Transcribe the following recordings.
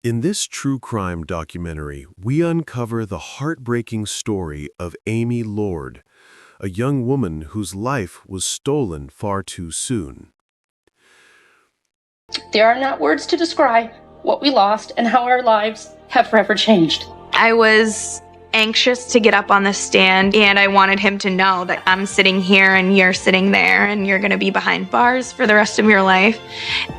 In this true crime documentary, we uncover the heartbreaking story of Amy Lord, a young woman whose life was stolen far too soon. There are not words to describe what we lost and how our lives have forever changed. I was anxious to get up on the stand, and I wanted him to know that I'm sitting here and you're sitting there and you're going to be behind bars for the rest of your life,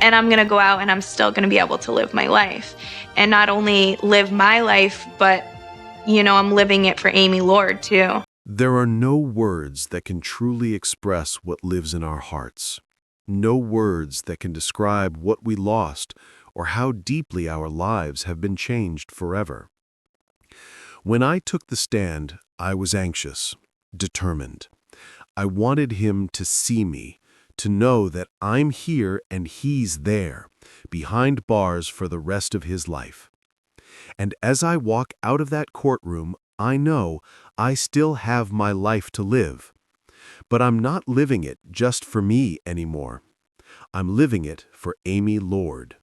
and I'm going to go out and I'm still going to be able to live my life. And not only live my life, but, I'm living it for Amy Lord too. There are no words that can truly express what lives in our hearts. No words that can describe what we lost or how deeply our lives have been changed forever. When I took the stand, I was anxious, determined. I wanted him to see me, to know that I'm here and he's there, behind bars for the rest of his life. And as I walk out of that courtroom, I know I still have my life to live. But I'm not living it just for me anymore. I'm living it for Amy Lord.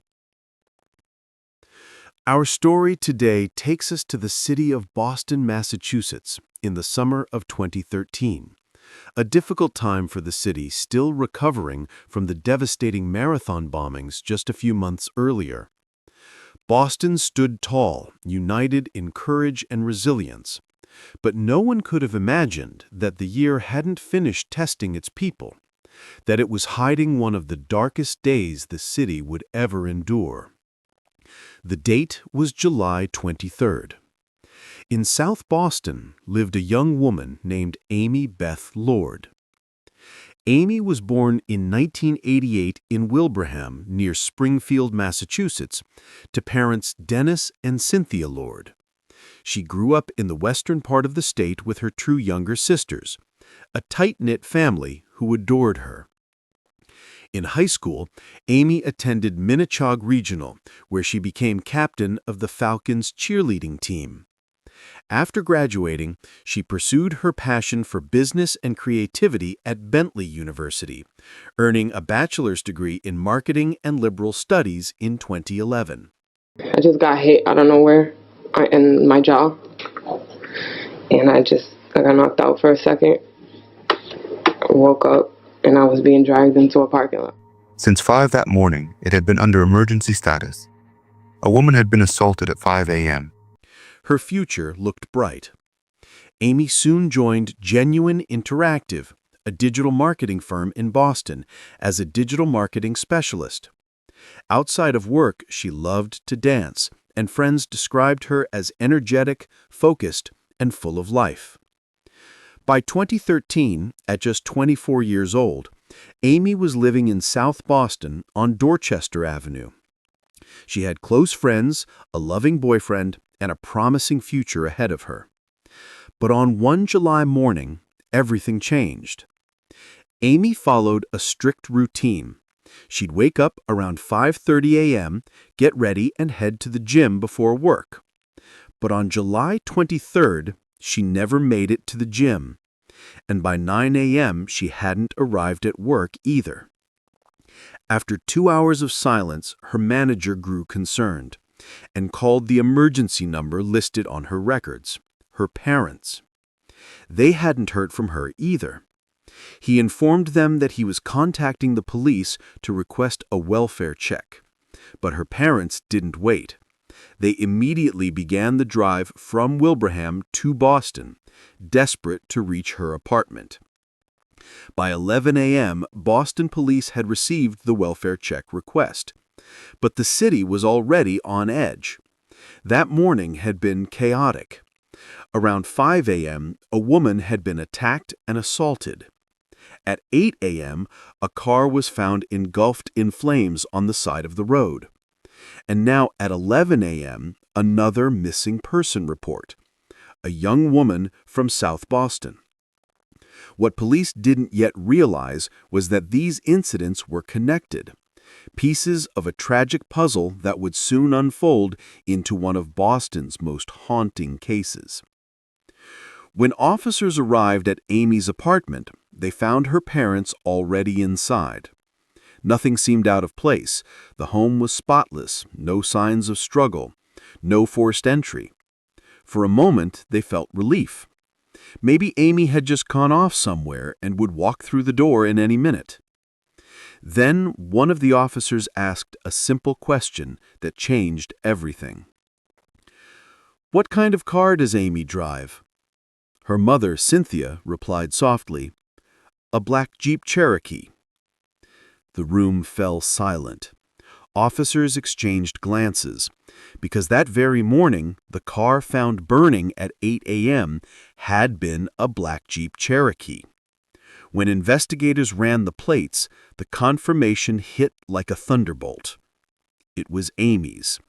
Our story today takes us to the city of Boston, Massachusetts, in the summer of 2013. A difficult time for the city, still recovering from the devastating marathon bombings just a few months earlier. Boston stood tall, united in courage and resilience. But no one could have imagined that the year hadn't finished testing its people, that it was hiding one of the darkest days the city would ever endure. The date was July 23rd. In South Boston lived a young woman named Amy Beth Lord. Amy was born in 1988 in Wilbraham, near Springfield, Massachusetts, to parents Dennis and Cynthia Lord. She grew up in the western part of the state with her two younger sisters, a tight-knit family who adored her. In high school, Amy attended Minnechaug Regional, where she became captain of the Falcons cheerleading team. After graduating, she pursued her passion for business and creativity at Bentley University, earning a bachelor's degree in marketing and liberal studies in 2011. I just got hit out of nowhere in my jaw, and I got knocked out for a second. I woke up, and I was being dragged into a parking lot. Since 5 that morning, it had been under emergency status. A woman had been assaulted at 5 a.m. Her future looked bright. Amy soon joined Genuine Interactive, a digital marketing firm in Boston, as a digital marketing specialist. Outside of work, she loved to dance, and friends described her as energetic, focused, and full of life. By 2013, at just 24 years old, Amy was living in South Boston on Dorchester Avenue. She had close friends, a loving boyfriend, and a promising future ahead of her. But on one July morning, everything changed. Amy followed a strict routine. She'd wake up around 5:30 a.m., get ready, and head to the gym before work. But on July 23rd, she never made it to the gym. And by 9 a.m., she hadn't arrived at work either. After 2 hours of silence, her manager grew concerned and called the emergency number listed on her records, her parents. They hadn't heard from her either. He informed them that he was contacting the police to request a welfare check. But her parents didn't wait. They immediately began the drive from Wilbraham to Boston, desperate to reach her apartment. By 11 a.m., Boston police had received the welfare check request. But the city was already on edge. That morning had been chaotic. Around 5 a.m., a woman had been attacked and assaulted. At 8 a.m., a car was found engulfed in flames on the side of the road. And now at 11 a.m., another missing person report. A young woman from South Boston. What police didn't yet realize was that these incidents were connected. Pieces of a tragic puzzle that would soon unfold into one of Boston's most haunting cases. When officers arrived at Amy's apartment, they found her parents already inside. Nothing seemed out of place. The home was spotless, no signs of struggle, no forced entry. For a moment, they felt relief. Maybe Amy had just gone off somewhere and would walk through the door in any minute. Then one of the officers asked a simple question that changed everything. "What kind of car does Amy drive?" Her mother, Cynthia, replied softly, "A black Jeep Cherokee." The room fell silent. Officers exchanged glances, because that very morning, the car found burning at 8 a.m. had been a black Jeep Cherokee. When investigators ran the plates, the confirmation hit like a thunderbolt. It was Amy's.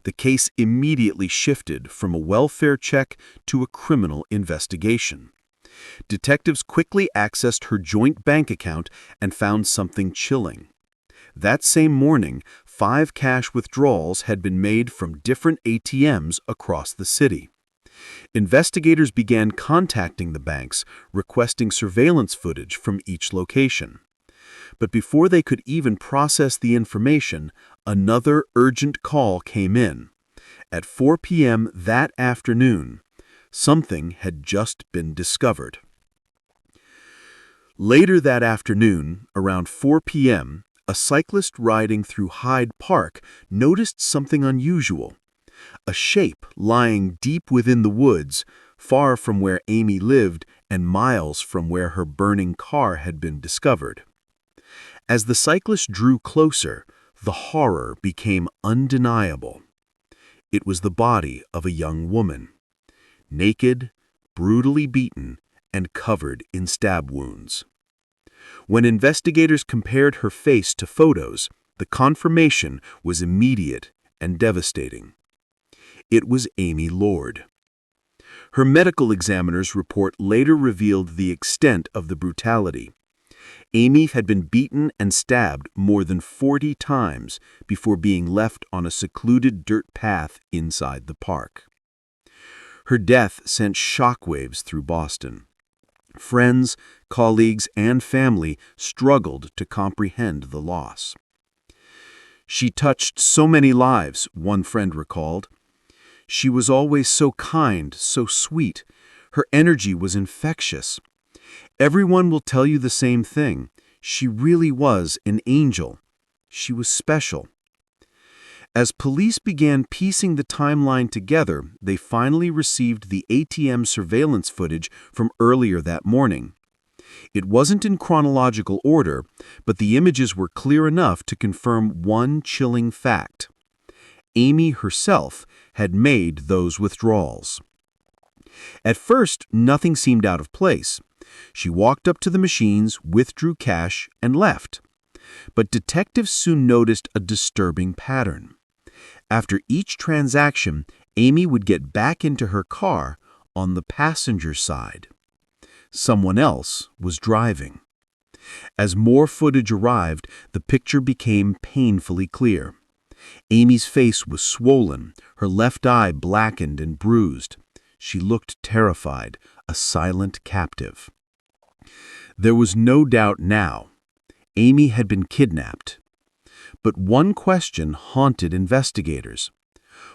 The case immediately shifted from a welfare check to a criminal investigation. Detectives quickly accessed her joint bank account and found something chilling. That same morning, 5 cash withdrawals had been made from different ATMs across the city. Investigators began contacting the banks, requesting surveillance footage from each location. But before they could even process the information, another urgent call came in. At 4 p.m. that afternoon, something had just been discovered. Later that afternoon, around 4 p.m., a cyclist riding through Hyde Park noticed something unusual. A shape lying deep within the woods, far from where Amy lived and miles from where her burning car had been discovered. As the cyclist drew closer, the horror became undeniable. It was the body of a young woman, naked, brutally beaten, and covered in stab wounds. When investigators compared her face to photos, the confirmation was immediate and devastating. It was Amy Lord. Her medical examiner's report later revealed the extent of the brutality. Amy had been beaten and stabbed more than 40 times before being left on a secluded dirt path inside the park. Her death sent shockwaves through Boston. Friends, colleagues, and family struggled to comprehend the loss. "She touched so many lives," one friend recalled. "She was always so kind, so sweet. Her energy was infectious. Everyone will tell you the same thing. She really was an angel. She was special." As police began piecing the timeline together, they finally received the ATM surveillance footage from earlier that morning. It wasn't in chronological order, but the images were clear enough to confirm one chilling fact. Amy herself had made those withdrawals. At first, nothing seemed out of place. She walked up to the machines, withdrew cash, and left. But detectives soon noticed a disturbing pattern. After each transaction, Amy would get back into her car on the passenger side. Someone else was driving. As more footage arrived, the picture became painfully clear. Amy's face was swollen, her left eye blackened and bruised. She looked terrified, a silent captive. There was no doubt now. Amy had been kidnapped. But one question haunted investigators.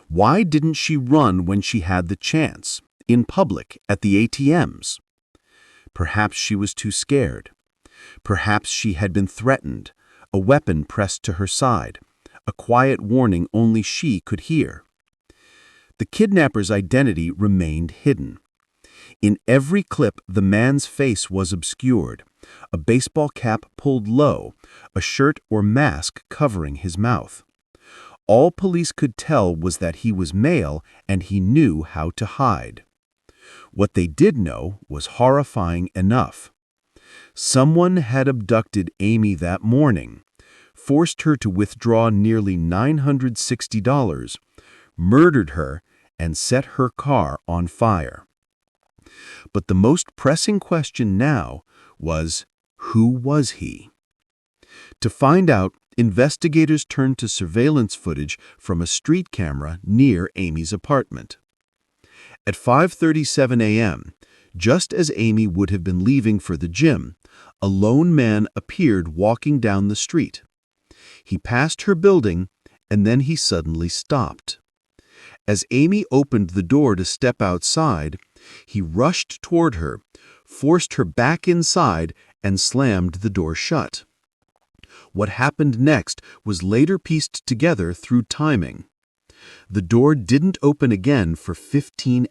Why didn't she run when she had the chance, in public, at the ATMs? Perhaps she was too scared. Perhaps she had been threatened, a weapon pressed to her side, a quiet warning only she could hear. The kidnapper's identity remained hidden. In every clip, the man's face was obscured, a baseball cap pulled low, a shirt or mask covering his mouth. All police could tell was that he was male and he knew how to hide. What they did know was horrifying enough. Someone had abducted Amy that morning, forced her to withdraw nearly $960, murdered her, and set her car on fire. But the most pressing question now was, who was he? To find out, investigators turned to surveillance footage from a street camera near Amy's apartment. At 5:37 a.m., just as Amy would have been leaving for the gym, a lone man appeared walking down the street. He passed her building, and then he suddenly stopped. As Amy opened the door to step outside, he rushed toward her, forced her back inside, and slammed the door shut. What happened next was later pieced together through timing. The door didn't open again for 15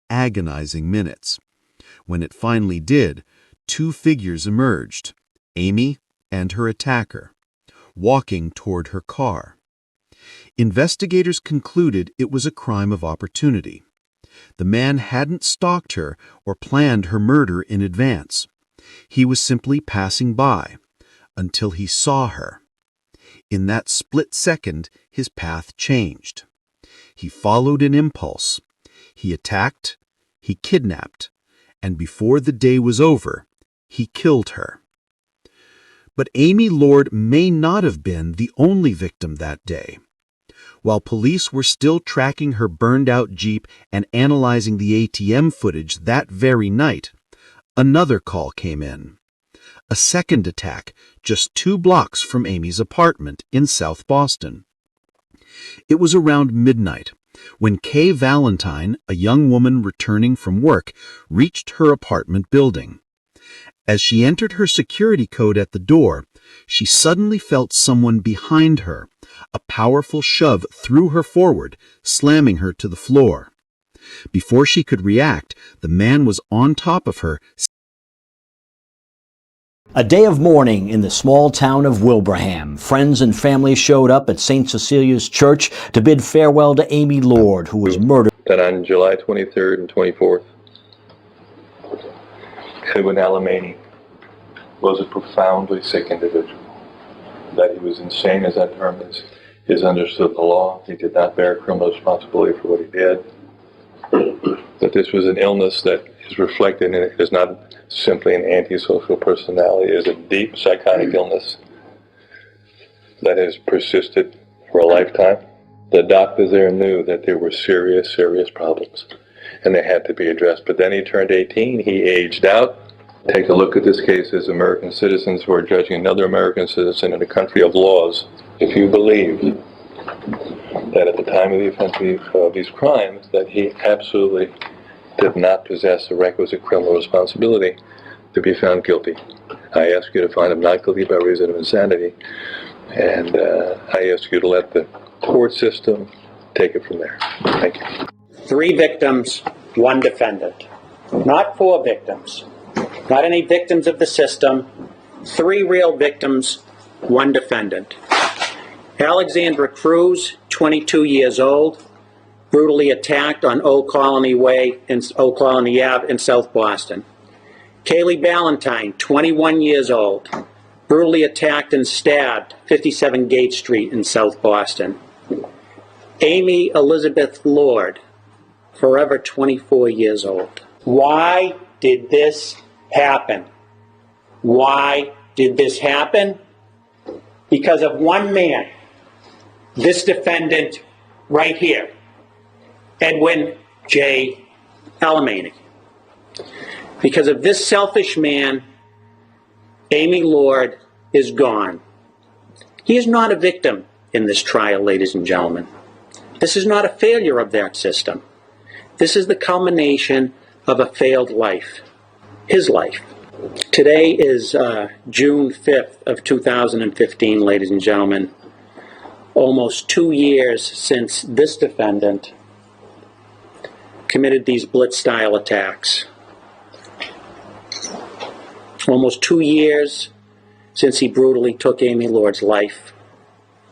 agonizing minutes. When it finally did, two figures emerged, Amy and her attacker, walking toward her car. Investigators concluded it was a crime of opportunity. The man hadn't stalked her or planned her murder in advance. He was simply passing by until he saw her. In that split second, his path changed. He followed an impulse. He attacked, he kidnapped, and before the day was over, he killed her. But Amy Lord may not have been the only victim that day. While police were still tracking her burned-out Jeep and analyzing the ATM footage that very night, another call came in. A second attack just 2 blocks from Amy's apartment in South Boston. It was around midnight when Kay Valentine, a young woman returning from work, reached her apartment building. As she entered her security code at the door, she suddenly felt someone behind her. A powerful shove threw her forward, slamming her to the floor. Before she could react, the man was on top of her. A day of mourning in the small town of Wilbraham. Friends and family showed up at St. Cecilia's Church to bid farewell to Amy Lord, who was murdered. That on July 23rd and 24th, Edwin Alamany was a profoundly sick individual. That he was insane as that term is understood in the law. He did not bear criminal responsibility for what he did. That this was an illness that is reflected in it is not simply an antisocial personality. It is a deep psychotic illness that has persisted for a lifetime. The doctors there knew that there were serious, serious problems, and they had to be addressed. But then he turned 18, he aged out. Take a look at this case as American citizens who are judging another American citizen in a country of laws. If you believe that at the time of the offense of these crimes, that he absolutely did not possess the requisite criminal responsibility to be found guilty, I ask you to find him not guilty by reason of insanity, and I ask you to let the court system take it from there. Thank you. 3 victims, 1 defendant. Not 4 victims. Not any victims of the system. 3 real victims, 1 defendant. Alexandra Cruz, 22 years old, brutally attacked on Old Colony Way and Old Colony Ave in South Boston. Kaylee Ballantyne, 21 years old, brutally attacked and stabbed 57 Gate Street in South Boston. Amy Elizabeth Lord, forever 24 years old. Why did this happen? Why did this happen? Because of one man, this defendant right here, Edwin J. Alamany. Because of this selfish man, Amy Lord is gone. He is not a victim in this trial, ladies and gentlemen. This is not a failure of that system. This is the culmination of a failed life, his life. Today is June 5th of 2015, ladies and gentlemen. Almost 2 years since this defendant committed these blitz-style attacks. Almost 2 years since he brutally took Amy Lord's life.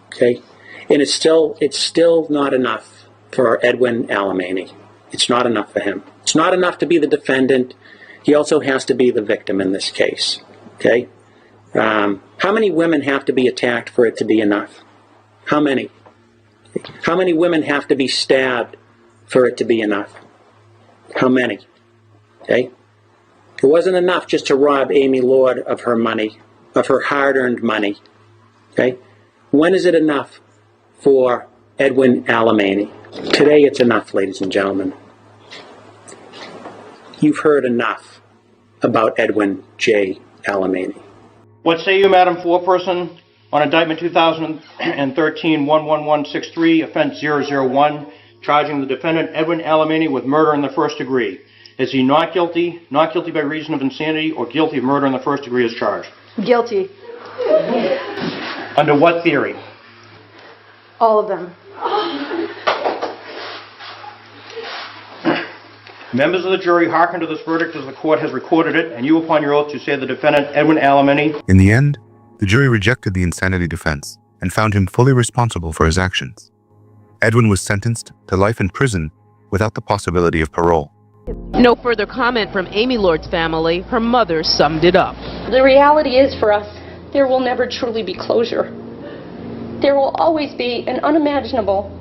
Okay? And it's still not enough for Edwin Alemany. It's not enough for him. It's not enough to be the defendant. He also has to be the victim in this case. Okay? How many women have to be attacked for it to be enough? How many? How many women have to be stabbed for it to be enough? How many? Okay? It wasn't enough just to rob Amy Lord of her money, of her hard-earned money. Okay? When is it enough for Edwin Alemany? Today it's enough, ladies and gentlemen. You've heard enough about Edwin J. Alemany. What say you, Madam Foreperson, on indictment 2013-11163, offense 001, charging the defendant Edwin Alemany with murder in the first degree? Is he not guilty by reason of insanity, or guilty of murder in the first degree as charged? Guilty. Under what theory? All of them. Members of the jury hearken to this verdict as the court has recorded it, and you upon your oath to say the defendant Edwin Alemany. In the end, the jury rejected the insanity defense and found him fully responsible for his actions. Edwin was sentenced to life in prison without the possibility of parole. No further comment from Amy Lord's family. Her mother summed it up. The reality is for us, there will never truly be closure. There will always be an unimaginable